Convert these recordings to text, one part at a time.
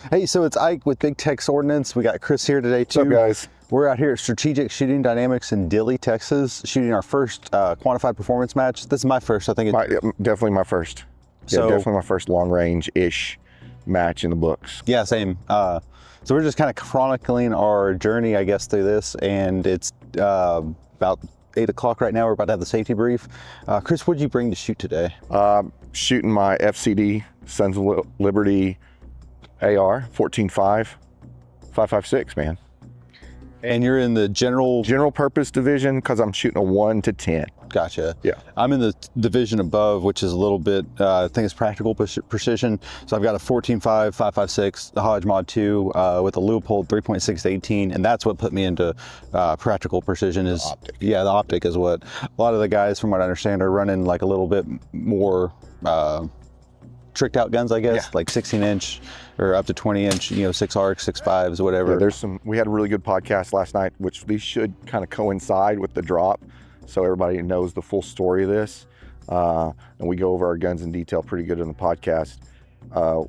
Hey, so it's Ike with Big Tex Ordnance. We got Chris here today too. What's up, guys? We're out here at Strategic Shooting Dynamics in Dilley, Texas, shooting our first Quantified Performance match. This is my first, I think. Definitely my first. So, definitely my first long range-ish match in the books. Yeah, same. So we're just kind of chronicling our journey, I guess, through this, and it's about 8 o'clock right now. We're about to have the safety brief. Chris, what did you bring to shoot today? Shooting my FCD Sons of Liberty AR 14.5 5.56, man. And you're in the general purpose division because I'm shooting a 1 to 10. Gotcha. Yeah. I'm in the division above, which is a little bit, I think it's practical precision. So I've got a 14.5, 5.56, the Hodge Mod 2 with a Leupold 3.6 to 18, and that's what put me into practical precision. Is optic. Yeah, the optic is what a lot of the guys, from what I understand, are running like a little bit more tricked out guns, I guess, like 16-inch or up to 20-inch, 6 arcs, 6.5s, whatever. Yeah, we had a really good podcast last night, which these should kind of coincide with the drop, so everybody knows the full story of this. And we go over our guns in detail pretty good in the podcast.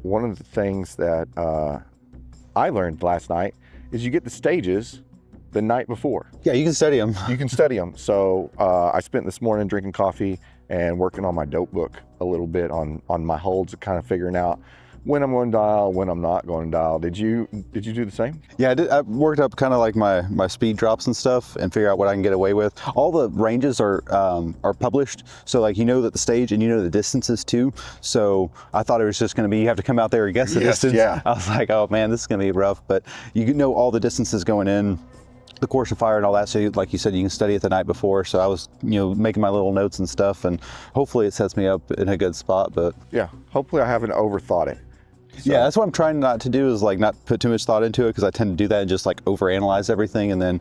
One of the things that I learned last night is you get the stages the night before. Yeah, you can study them. You can study them. So I spent this morning drinking coffee and working on my dope book a little bit on my holds, kind of figuring out when I'm going to dial, when I'm not going to dial. Did you do the same? Yeah, I did. I worked up kind of like my speed drops and stuff and figure out what I can get away with. All the ranges are published, so like that the stage and the distances too. So I thought it was just going to be you have to come out there and guess the distance. Yeah. I was like, oh man, this is going to be rough. But you know all the distances going in, the course of fire and all that. So like you said, you can study it the night before. So I was making my little notes and stuff, and hopefully it sets me up in a good spot. But yeah, hopefully I haven't overthought it. So. Yeah, that's what I'm trying not to do, is like not put too much thought into it, because I tend to do that and just like overanalyze everything and then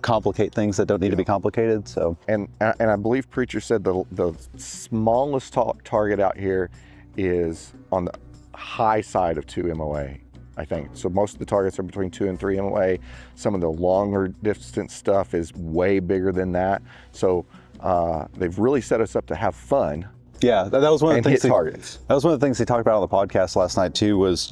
complicate things that don't need to be complicated. So and I believe Preacher said the smallest target out here is on the high side of 2 MOA, I think. So most of the targets are between 2 and 3 MOA. Some of the longer distance stuff is way bigger than that. So they've really set us up to have fun. Yeah, that was one of the things. Targets. That was one of the things they talked about on the podcast last night too. Was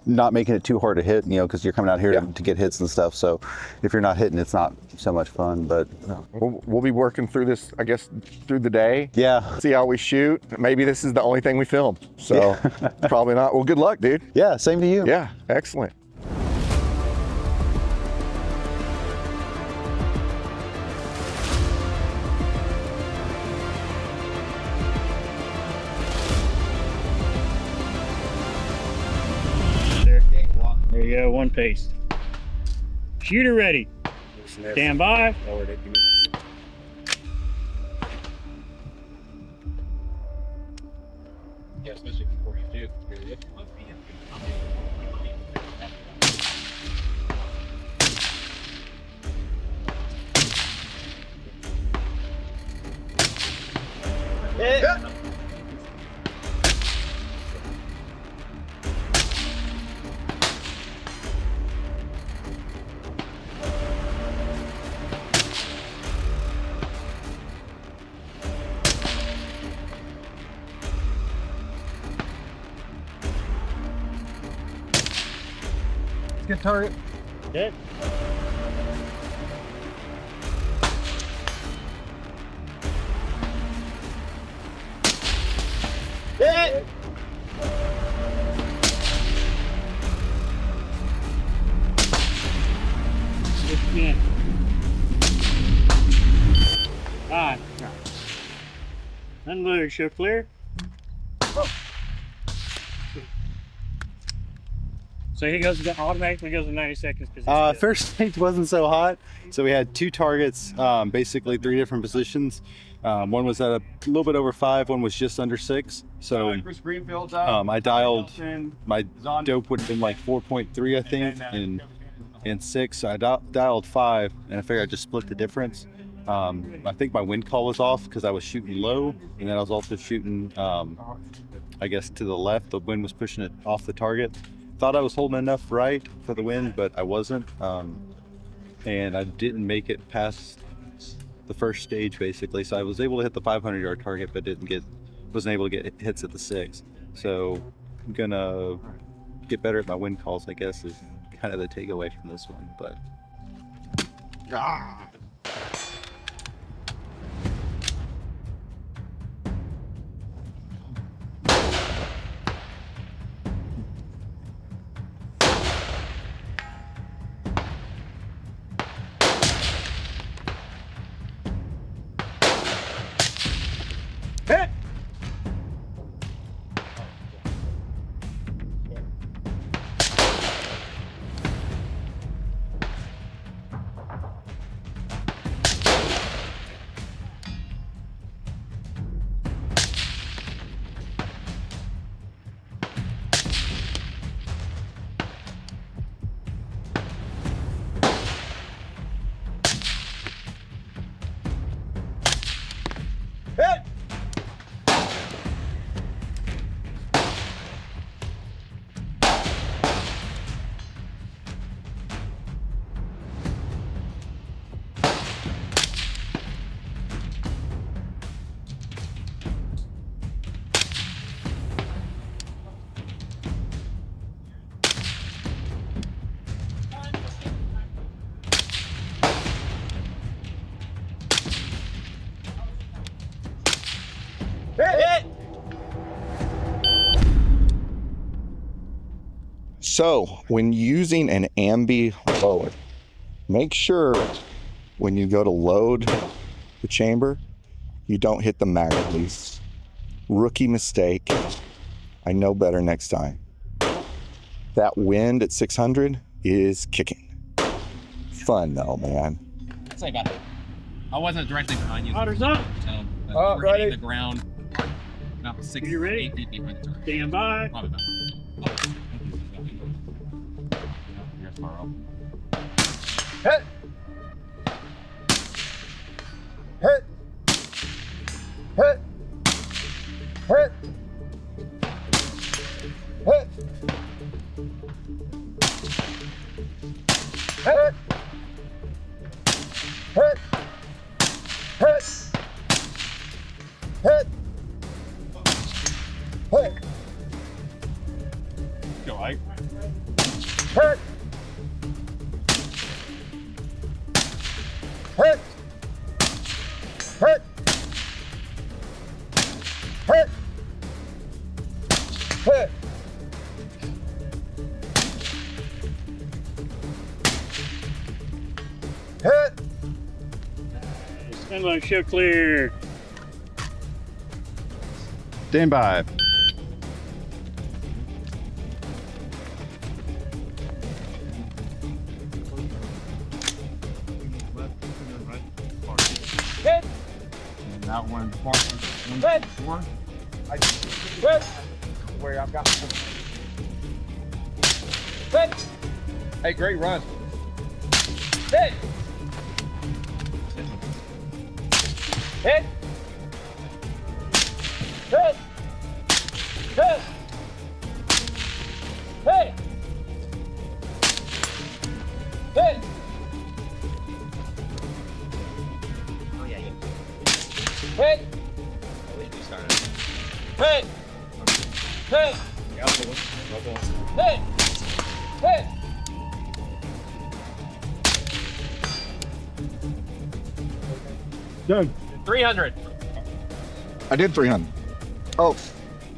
not making it too hard to hit. Because you're coming out here to get hits and stuff. So if you're not hitting, it's not so much fun. But we'll be working through this, I guess, through the day. Yeah. See how we shoot. Maybe this is the only thing we film. So probably not. Well, good luck, dude. Yeah. Same to you. Yeah. Excellent. There you go, one pace. Shooter ready. Stand by. Good target. Good. Hit. Good. Fine. Unload, show clear. So he automatically goes to 90 seconds. First stage wasn't so hot, so we had 2 targets, basically 3 different positions. One was at a little bit over 5, one was just under 6. So I dialed, my dope would have been like 4.3, I think, and 6. So I dialed 5, and I figured I'd just split the difference. I think my wind call was off because I was shooting low, and then I was also shooting, I guess, to the left. The wind was pushing it off the target. Thought I was holding enough right for the wind, but I wasn't. And I didn't make it past the first stage, basically. So I was able to hit the 500-yard target, but wasn't able to get hits at the 6. So I'm gonna get better at my wind calls, I guess, is kind of the takeaway from this one. But So when using an ambi load, make sure when you go to load the chamber, you don't hit the mag release. Rookie mistake. I know better next time. That wind at 600 is kicking. Fun though, man. I'd say about it. I wasn't directly behind you. Water's up. So, but Oh, we're ready. hitting the ground about 6 You ready? 8 feet behind the turret. Stand by. Probably about. Here's Carl. Hit! Hit! Hit! Hit! Hit! Hit! Hit! Hit! Hit! Hit! Go, Ike. Hit! Hit! Hit! Hit! Hit! Hit! Stand by, show clear. stand by. Hit. And that one, Hit. four. Hit. Where I've got. Hit. Hey, great run. Hit. Hit. Hit. Hit. Hit. Hit. Oh, yeah, yeah. Hit. We started. Hit. Hit. Hit. Hit. Done. 300. I did 300. Oh,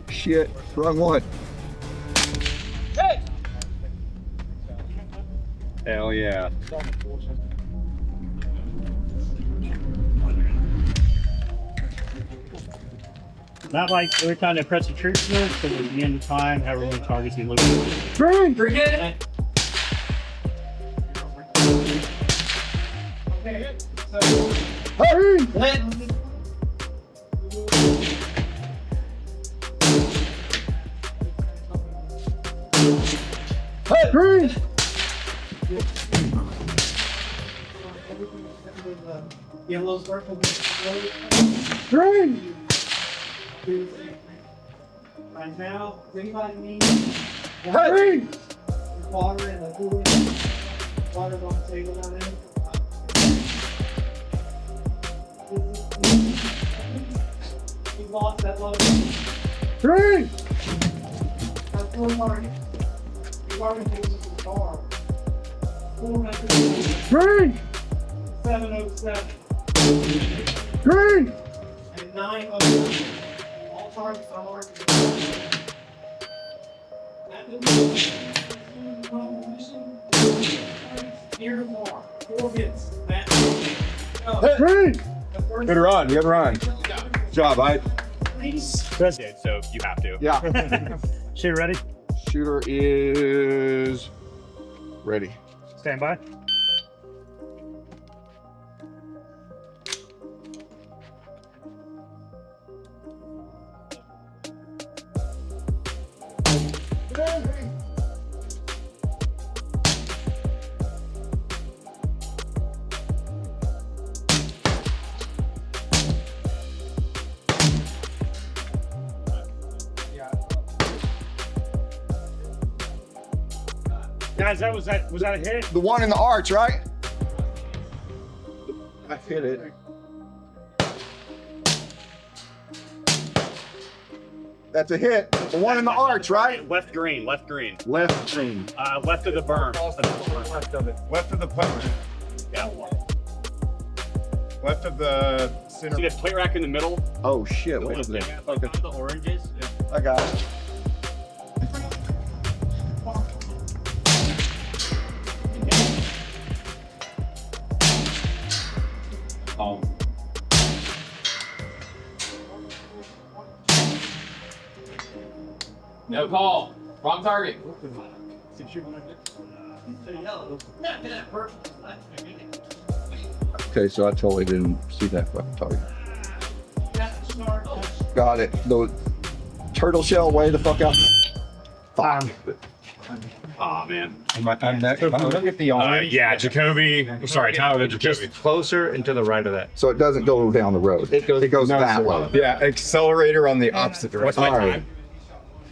shit. Wrong one. Hit. Hell yeah. Not like every time they press the trigger, because at the end of time, however many targets you look at. Green! Hit. Green! Hit. Green! Yellow's purple. Green! Right now, does anybody need Green! water in the cooler? Water's on the table down there. We lost that load. Green! That's full water. Target takes us to the car. 400. Green! 707. Green! And 907. All targets are marked. At the position, near the bar. 4 hits. Green! Good run. Good run. Good job, Ike. Chris, So you have to. Yeah. shooter ready? Shooter is ready. Stand by. Guys, was that a hit? The one in the arch, right? I hit it. That's a hit. The one in the arch, right? Left green, left green. Left green. Left of the berm. Left of the punch. Yeah. Left of the center. See that plate rack in the middle? Oh shit! Wait a minute. Okay. The oranges. I got it. No call. Wrong target. Okay, so I totally didn't see that fucking target. Got it. The turtle shell way the fuck out. Fuck. Aw, man. I'm next. Look at the orange. Yeah, Jacoby. Sorry, Tyler, Jacoby. Closer and to the right of that. So it doesn't go down the road. It goes that way. Yeah, accelerator on the opposite direction. All right.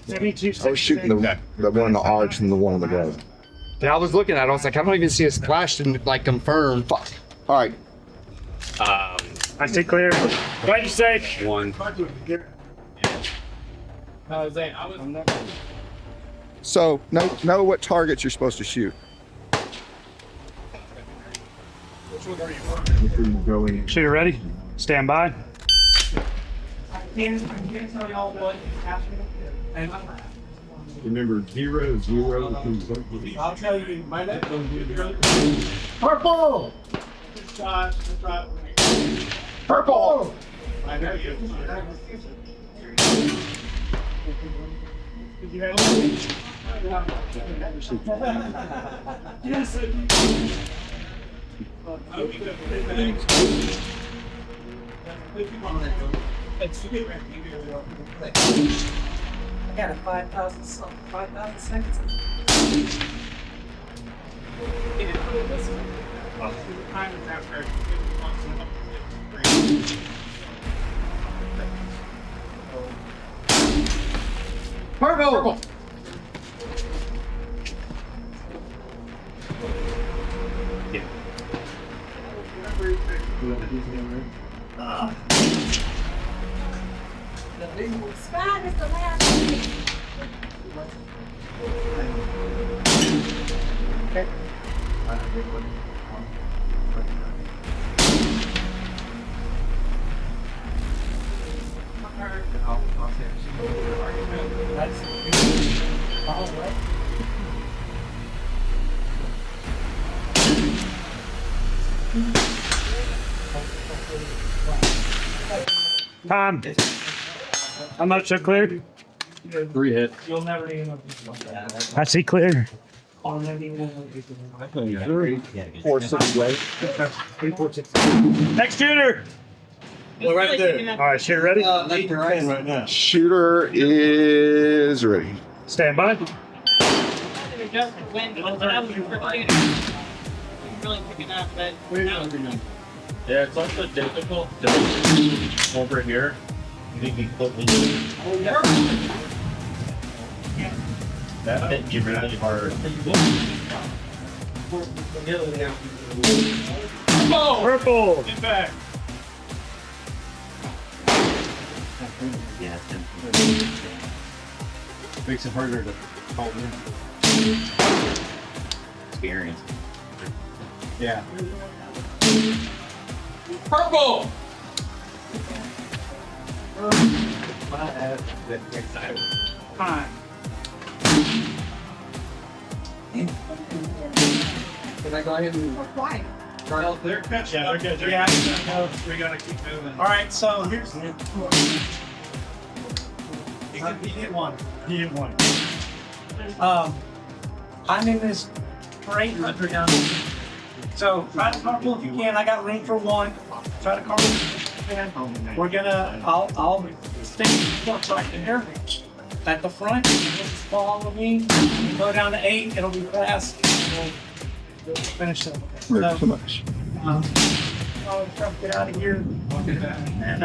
72. I was shooting the one in the arch and the one in the road. Yeah, I was looking at it. I was like, I don't even see a splash to like confirm. Fuck. All right. I see clear. What'd you say? One. So know what targets you're supposed to shoot. Shooter ready? Stand by. I can't tell y'all what is happening. And Remember 0, 0, 2. I'll tell you, my next purple. Good shot. Good shot. Purple. I know you. Yes. I got a 5,000 seconds. Purple. Scott is the last. Time. How much so clear? 3 hit. You'll never even know. I see clear. I'll never even know. 468. Next shooter. Right there. All right, shooter ready? Right now. Shooter is ready. Stand by. Yeah, it's also difficult over here. You can put that hit you really hard. Purple. Get back. Makes it harder to hold in. experience. Yeah. Purple! Fine. Can I go ahead and Why? They're good. Yeah, they're good. Yeah, we gotta keep moving. All right, so here's the. He hit one. He hit one. I'm in this for 800 down. So try to carpool if you can. I got room for one. Try to carpool if you can. We're gonna. I'll stay right there at the front. Just follow me. Go down to 8. It'll be fast. We'll finish it. So, Too much. I'll try to get out of here. And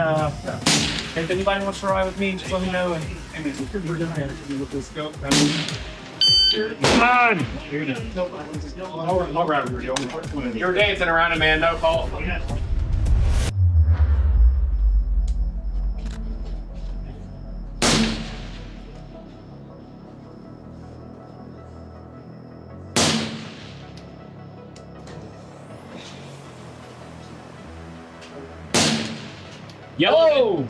if anybody wants to ride with me, just let me know. And we're doing it. Come on! I'll grab it. You were dancing around it, man. No fault. Yellow!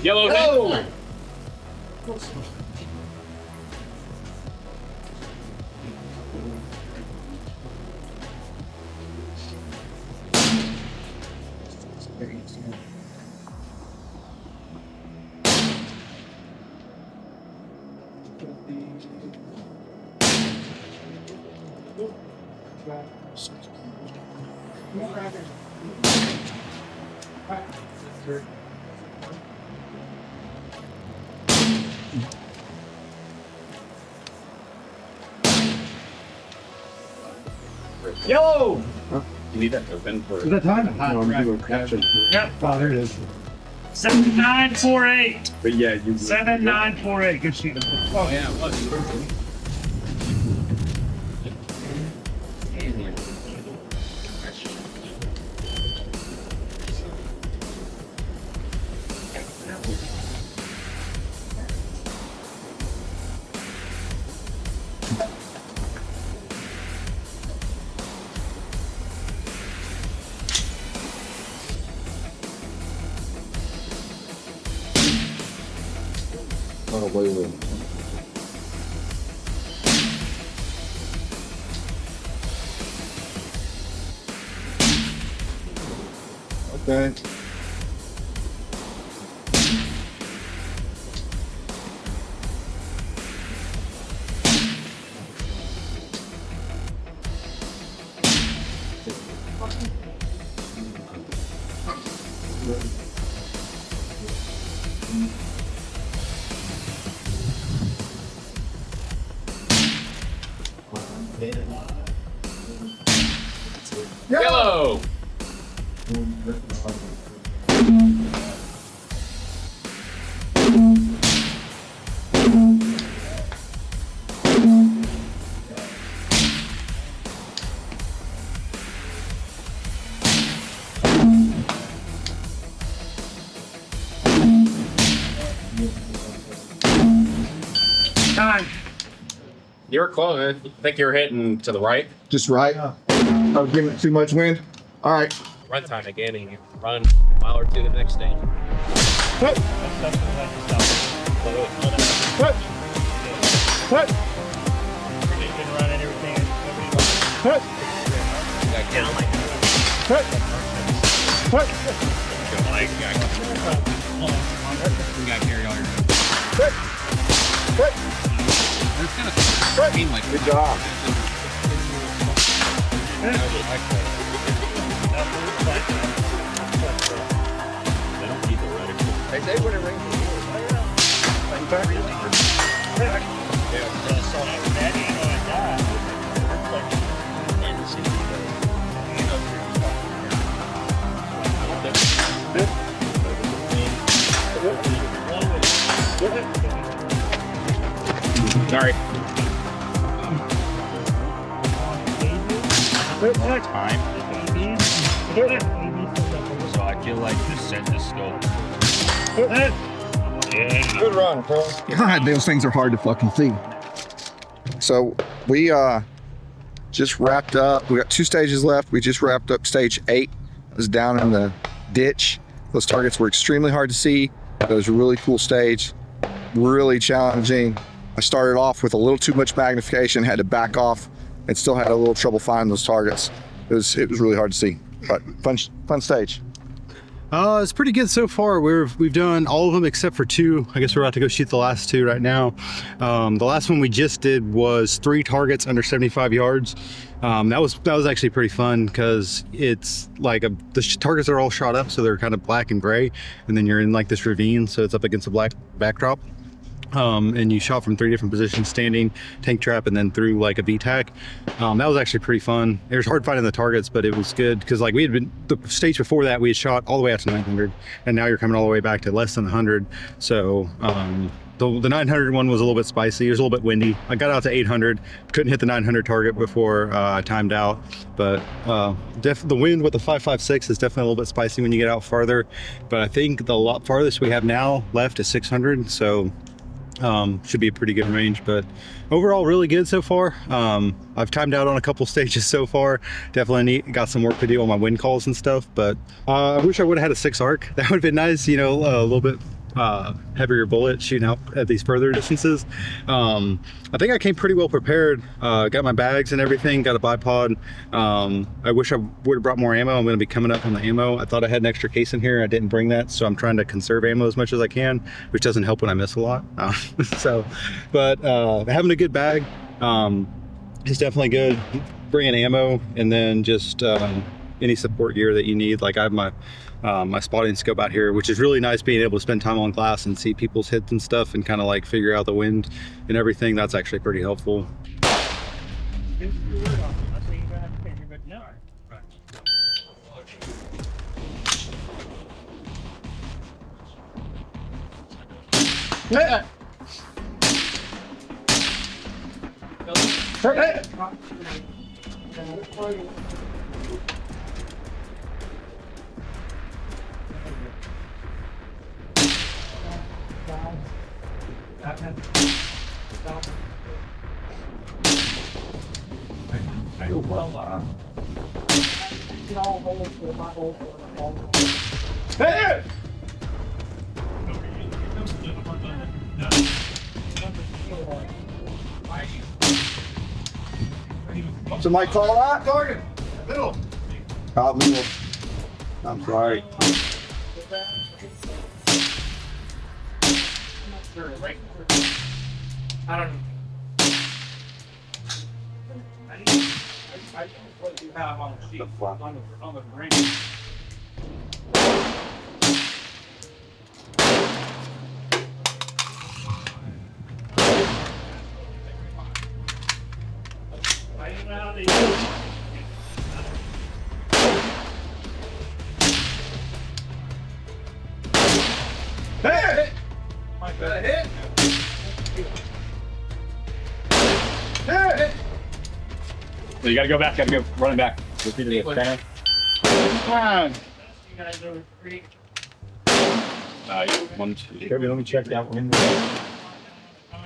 Yellow! Oh! Yellow! You need that open for. Is that time? Yep. Oh, there it is. 7948. But yeah, you. 7948. Good shooting. Oh, yeah. It was. Oh, wait, wait. Okay. Yellow! Time. You were close. I think you were hitting to the right. Just right. Oh, giving it too much wind. All right. Run time again, and you run a mile or two to the next stage. What? What? You've been running everything. What? What? What? You got to carry all your. What? What? It's kind of mean like. Good job. They don't need the reticle. They say when it rains, Sorry. time. So I feel like the set is still. Good run, bro. God, those things are hard to fucking see. So we just wrapped up. We got 2 stages left. We just wrapped up stage 8. It was down in the ditch. Those targets were extremely hard to see. It was a really cool stage, really challenging. I started off with a little too much magnification, had to back off, and still had a little trouble finding those targets. It was really hard to see, but fun stage. It's pretty good so far. We've done all of them except for 2. I guess we're about to go shoot the last 2 right now. The last one we just did was 3 targets under 75 yards. That was actually pretty fun because it's like the targets are all shot up, so they're kind of black and gray, and then you're in like this ravine, so it's up against a black backdrop. And you shot from 3 different positions, standing, tank trap, and then through like a VTAC. That was actually pretty fun. It was hard finding the targets, but it was good because like we had been, the stage before that we had shot all the way out to 900, and now you're coming all the way back to less than 100. So the 900 one was a little bit spicy. It was a little bit windy. I got out to 800, couldn't hit the 900 target before I timed out, but the wind with the 5.56 is definitely a little bit spicy when you get out farther. But I think the farthest we have now left is 600, so should be a pretty good range. But overall really good so far. I've timed out on a couple stages so far. Definitely got some work to do on my wind calls and stuff, but I wish I would have had a 6 arc. That would have been nice, you know, a little bit heavier bullet shooting out at these further distances. I think I came pretty well prepared. Got my bags and everything, got a bipod. I wish I would have brought more ammo. I'm going to be coming up on the ammo. I thought I had an extra case in here. I didn't bring that, so I'm trying to conserve ammo as much as I can, which doesn't help when I miss a lot. But having a good bag is definitely good. Bringing ammo, and then just any support gear that you need. Like I have my spotting scope out here, which is really nice, being able to spend time on glass and see people's hits and stuff and kind of like figure out the wind and everything. That's actually pretty helpful. Somebody call that? Target. Middle. Out middle. I'm sorry. I don't know. I don't know what you have on the sheet, on the ring. I don't know how they use it. Hey! Like Got a that. hit. Hey! So you gotta go back, gotta go running back. Repeatedly. You Okay. guys are pretty. 1, 2. Kirby, let me check that one.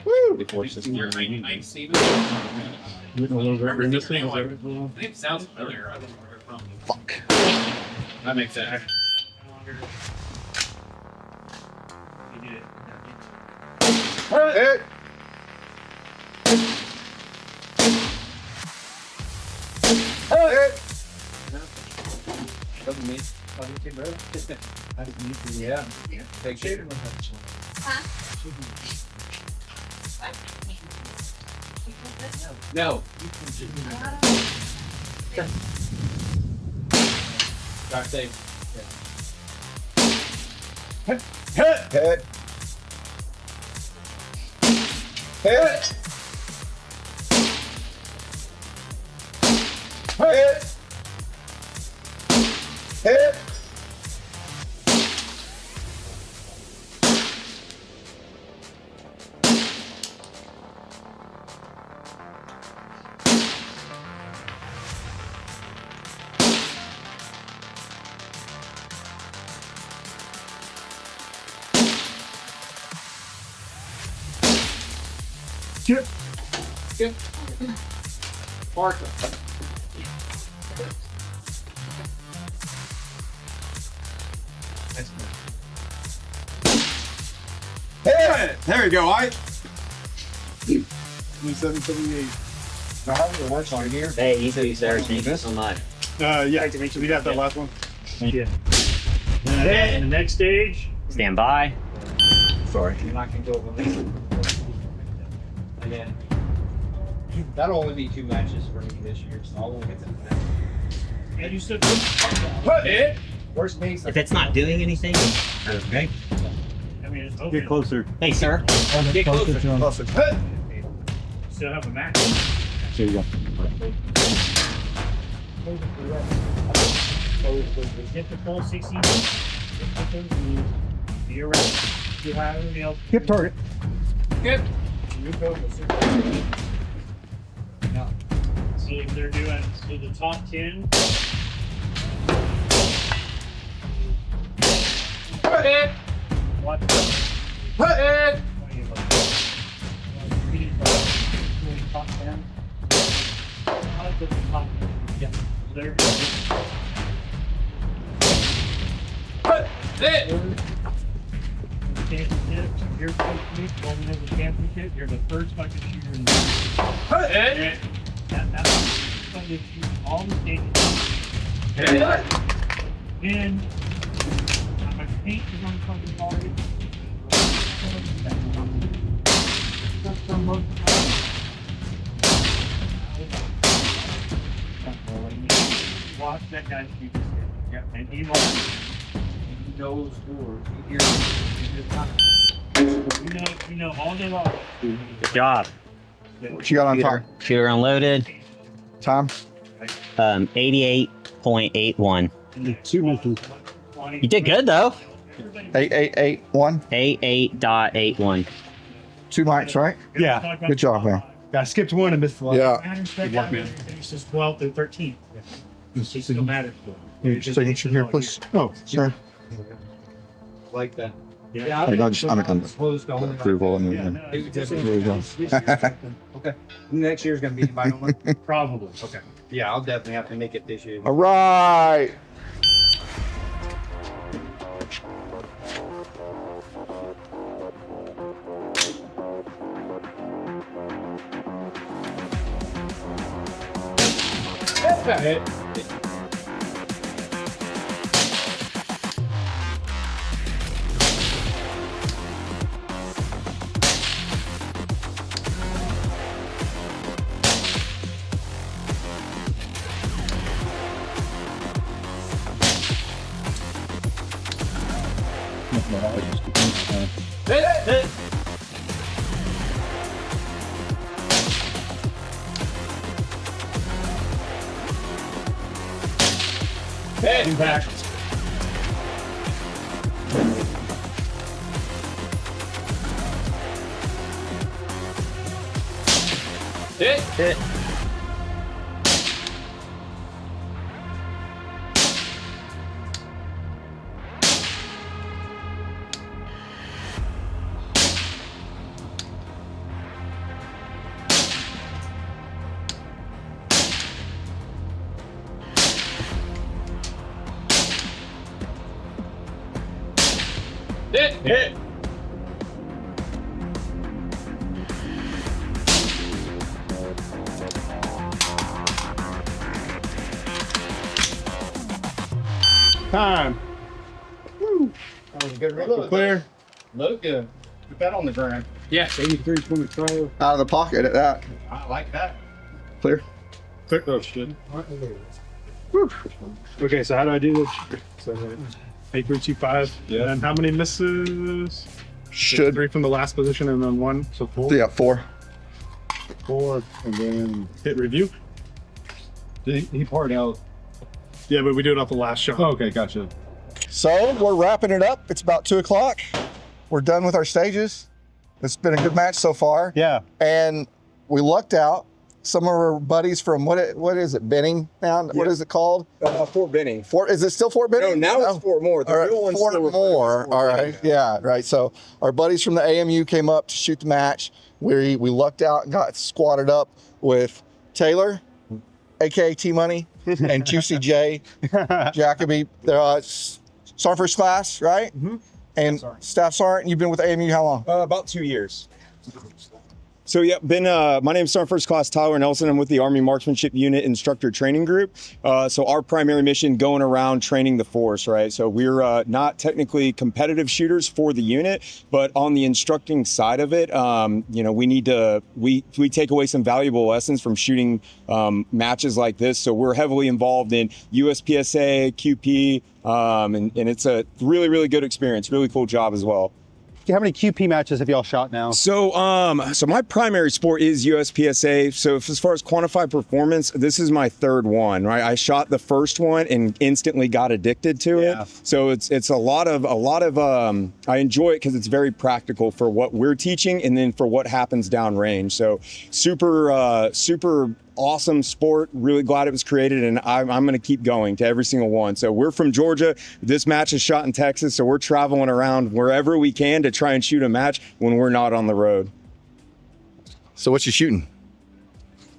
Woo! Before system. I see this. This thing is It sounds familiar. I don't know where it's from. Fuck. That makes sense. You did it. Hit. Hit. Doesn't mean. Yeah. Take it. No. Drive safe. Hit. Hit. Hit. Hit. Hit. Skip. Skip. Parker. Hit! There you go, Ike. 2778. Hey, you said there. Thank you so much. Yeah, we got that last one. Thank you. And the next stage. Stand by. Sorry. You're not gonna go over there. Again. That'll only be 2 matches for me this year, so I won't get to that. And you said put it. Worst case. If it's not doing anything, okay. I mean, it's open. Get closer. Hey, sir. Get closer. Hit! Still have a match. There you go. Get the full 60. Be around. You have everything else. Skip target. Skip. You go. Now, see if they're doing so the top 10. Hit it! Watch. Hit it! Top 10. Yeah. There. Hit it! Championship. You're supposed to be going into the championship. You're the first fucking shooter in the Hit it! That's going to shoot all the stages. Hit it! And my paint is on fucking already. Watch that guy shoot this thing. Yep. And he knows scores. He hears it. You know all day long. Good job. What you got on top? Shooter unloaded. Time? 88.81. 2 missions. You did good though. 8881. 88.81. 2 mics, right? Yeah. Good job, man. I skipped one and missed the last. Yeah. Good work, man. It's just 12 through 13. It still matters. Signature here, please. Oh, Sir. Like that. I I'm Closed all the approval and Yeah, then. no, There we go. Okay. Next year's gonna be the final one? Probably. Okay. Yeah, I'll definitely have to make it this year. All right. Hit! Hit it! Hit! Impact. Hit! Hit. Hit! Hit! Time. That was a good reload. Clear. Look good. Put that on the ground. Yes. 83.5. Out of the pocket at that. I like that. Clear. Clear. Oh, shit. Okay, so how do I do this? So 8325. Yeah. And how many misses? Should. 3 from the last position and then 1. So 4. Yeah, 4. 4. And then hit review. He poured out. Yeah, but we do it off the last shot. Okay, gotcha. So we're wrapping it up. It's about 2 o'clock. We're done with our stages. It's been a good match so far. Yeah. And we lucked out some of our buddies from what is it, Benning now? What is it called? Fort Benning. Is it still Fort Benning? No, now it's Fort Moore. The All right, real one's Fort still referred to as Moore. Fort All Benning. right. Yeah, right. So our buddies from the AMU came up to shoot the match. We lucked out and got squatted up with Taylor, aka T Money, and Juicy J, Jacoby. They're Sergeant First Class, right? Mm-hmm. And Staff Sergeant. You've been with AMU how long? About 2 years. So yeah, my name's Sergeant First Class Tyler Nelson. I'm with the Army Marksmanship Unit Instructor Training Group. So our primary mission going around training the force, right? So we're not technically competitive shooters for the unit, but on the instructing side of it, we take away some valuable lessons from shooting matches like this. So we're heavily involved in USPSA, QP, and it's a really, really good experience. Really cool job as well. How many QP matches have y'all shot now? So my primary sport is USPSA. So as far as quantified performance, this is my third one, right? I shot the first one and instantly got addicted to it. So it's a lot of I enjoy it because it's very practical for what we're teaching and then for what happens downrange. So super awesome sport. Really glad it was created, and I'm going to keep going to every single one. So we're from Georgia. This match is shot in Texas, so we're traveling around wherever we can to try and shoot a match when we're not on the road. So what you shooting?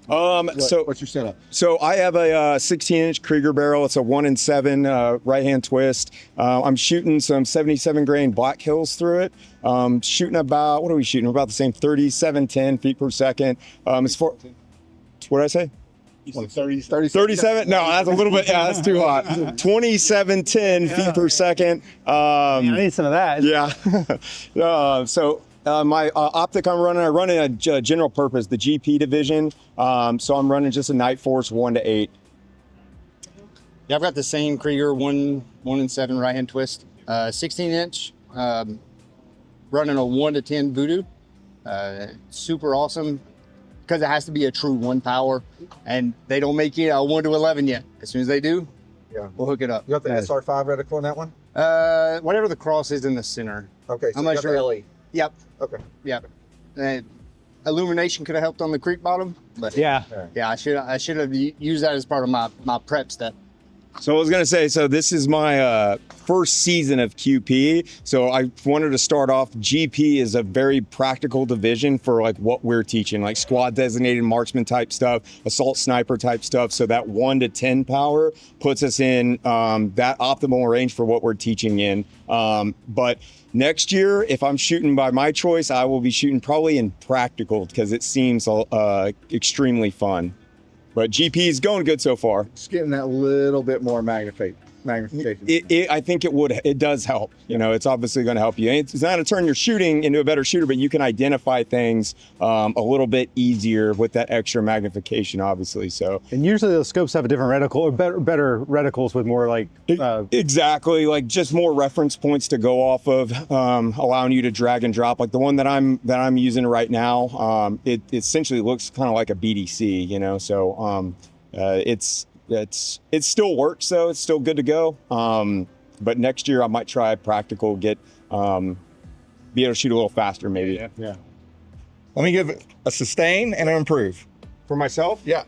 What's your setup? So I have a 16-inch Krieger barrel. It's a 1-in-7 right-hand twist. I'm shooting some 77 grain Black Hills through it. Shooting about, what are we shooting? About the same 3710 feet per second. As far, what did I say? 37? No, that's a little bit, that's too hot. 2710 feet per second. I need some of that. Yeah. My optic I run in a general purpose, the GP division. So I'm running just a Night Force 1-8. Yeah, I've got the same Krieger 1-in-7 right-hand twist, 16-inch, running a 1-10 Voodoo. Super awesome because it has to be a true 1 power, and they don't make it a 1-11 yet. As soon as they do, we'll hook it up. You got the SR5 reticle in that one? Whatever the cross is in the center. Okay, so I'm not sure. the LE. Yep. Okay. Yep. And illumination could have helped on the creek bottom, but yeah, I should have used that as part of my prep step. So I was going to say, so this is my first season of QP. So I wanted to start off, GP is a very practical division for like what we're teaching, like squad designated marksman type stuff, assault sniper type stuff. So that 1-10 power puts us in that optimal range for what we're teaching in. But next year, if I'm shooting by my choice, I will be shooting probably in practical because it seems extremely fun. But GP is going good so far. Just getting that little bit more magnification. I think it does help. You know, it's obviously going to help you. It's not going to turn your shooting into a better shooter, but you can identify things a little bit easier with that extra magnification, obviously. So, and usually those scopes have a different reticle, or better reticles with more like exactly, like just more reference points to go off of, allowing you to drag and drop. Like the one that I'm using right now, it essentially looks kind of like a BDC, you know. So it still works though. It's still good to go. But next year I might try practical, be able to shoot a little faster maybe. Yeah. Let me give it a sustain and an improve. For myself? Yeah.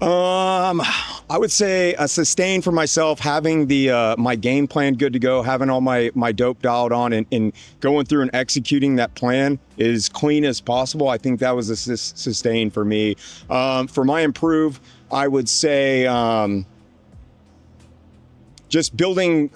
I would say a sustain for myself, having the my game plan good to go, having all my dope dialed on and going through and executing that plan as clean as possible. I think that was a sustain for me. For my improve, I would say just building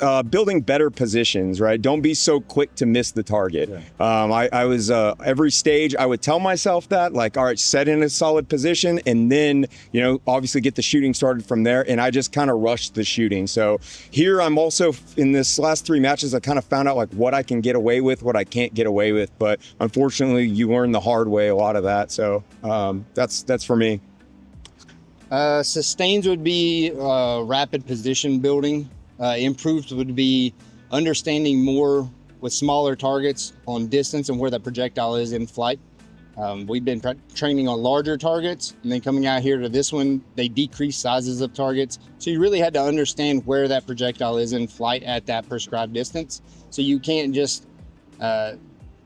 better positions, right? Don't be so quick to miss the target. Yeah. I was every stage I would tell myself that, like, all right, set in a solid position, and then, you know, obviously get the shooting started from there. And I just kind of rushed the shooting. So here I'm also in this last 3 matches, I kind of found out like what I can get away with, what I can't get away with. But unfortunately, you learn the hard way a lot of that. So that's for me. Sustains would be rapid position building. Improved would be understanding more with smaller targets on distance and where that projectile is in flight. We've been training on larger targets, and then coming out here to this one, they decrease sizes of targets. So you really had to understand where that projectile is in flight at that prescribed distance. So you can't just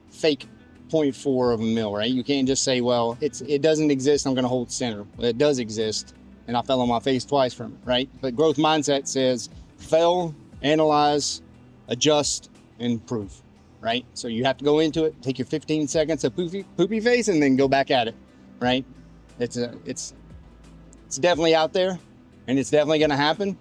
fake 0.4 of a mil, right? You can't just say, well, it doesn't exist, I'm going to hold center. It does exist, and I fell on my face twice from it, right? But growth mindset says fail, analyze, adjust, and improve, right? So you have to go into it, take your 15 seconds of poopy face, and then go back at it, right? It's definitely out there, and it's definitely going to happen,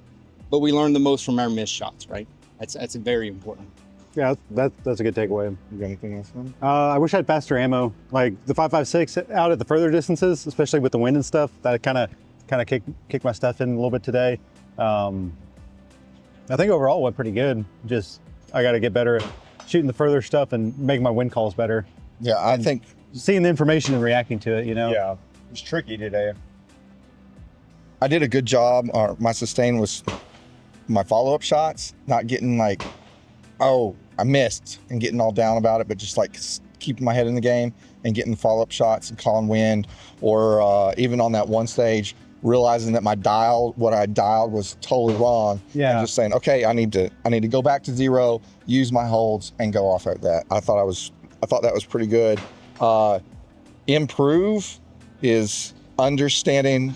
but we learn the most from our missed shots, right? That's very important. Yeah, that's a good takeaway. You got anything else on? I wish I had faster ammo. Like the 5.56 out at the further distances, especially with the wind and stuff. That kind of kicked my stuff in a little bit today. I think overall it went pretty good. Just I got to get better at shooting the further stuff and making my wind calls better. Yeah, I think seeing the information and reacting to it. Yeah, it was tricky today. I did a good job. My sustain was my follow-up shots, not getting like, oh, I missed and getting all down about it, but just like keeping my head in the game and getting follow-up shots and calling wind, or even on that one stage, realizing that what I dialed was totally wrong. Yeah. And just saying, okay, I need to go back to 0, use my holds, and go off at that. I thought that was pretty good. Improve is understanding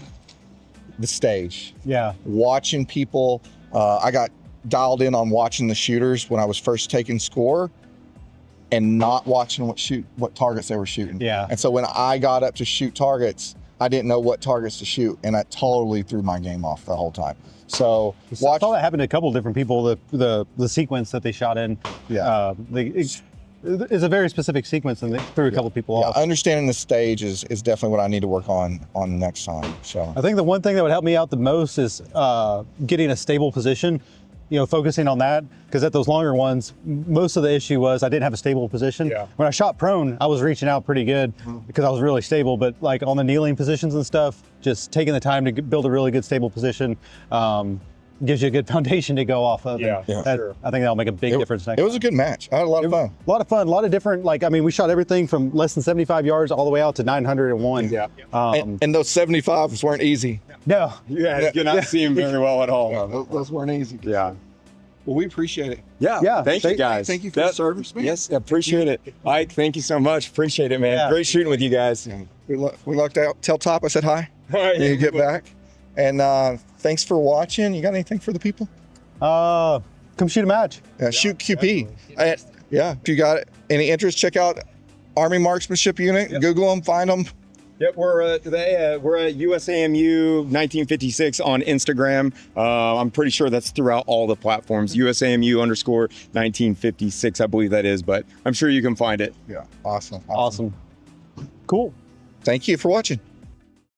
the stage. Yeah. Watching people. I got dialed in on watching the shooters when I was first taking score, and not watching what targets they were shooting. Yeah. And so when I got up to shoot targets, I didn't know what targets to shoot, and that totally threw my game off the whole time. So I saw that happen to a couple of different people. The sequence that they shot in. Yeah. It's a very specific sequence, and they threw a couple of people off. Understanding the stage is definitely what I need to work on next time. So I think the one thing that would help me out the most is getting a stable position. Focusing on that, because at those longer ones, most of the issue was I didn't have a stable position. Yeah. When I shot prone, I was reaching out pretty good because I was really stable, but like on the kneeling positions and stuff, just taking the time to build a really good stable position gives you a good foundation to go off of. Yeah, sure. I think that'll make a big difference next It was a good match. I had a lot of fun. A lot of fun, a lot of different, we shot everything from less than 75 yards all the way out to 901. Yeah. And those 75s weren't easy. No. Yeah, you're not seeing very well at all. No, those weren't easy. Yeah. Well, we appreciate it. Yeah. Thank you guys. Thank you for the service, man. Yes, appreciate it. Ike, thank you so much. Appreciate it, man. Yeah. Great shooting with you guys. We lucked out. Tell Top I said hi. All right. You get back. And thanks for watching. You got anything for the people? Come shoot a match. Shoot QP. If you got any interest, check out Army Marksmanship Unit. Yep. Google them, find them. Yep, we're at USAMU 1956 on Instagram. I'm pretty sure that's throughout all the platforms. USAMU_1956, I believe that is, but I'm sure you can find it. Yeah, awesome. Awesome. Cool. Thank you for watching.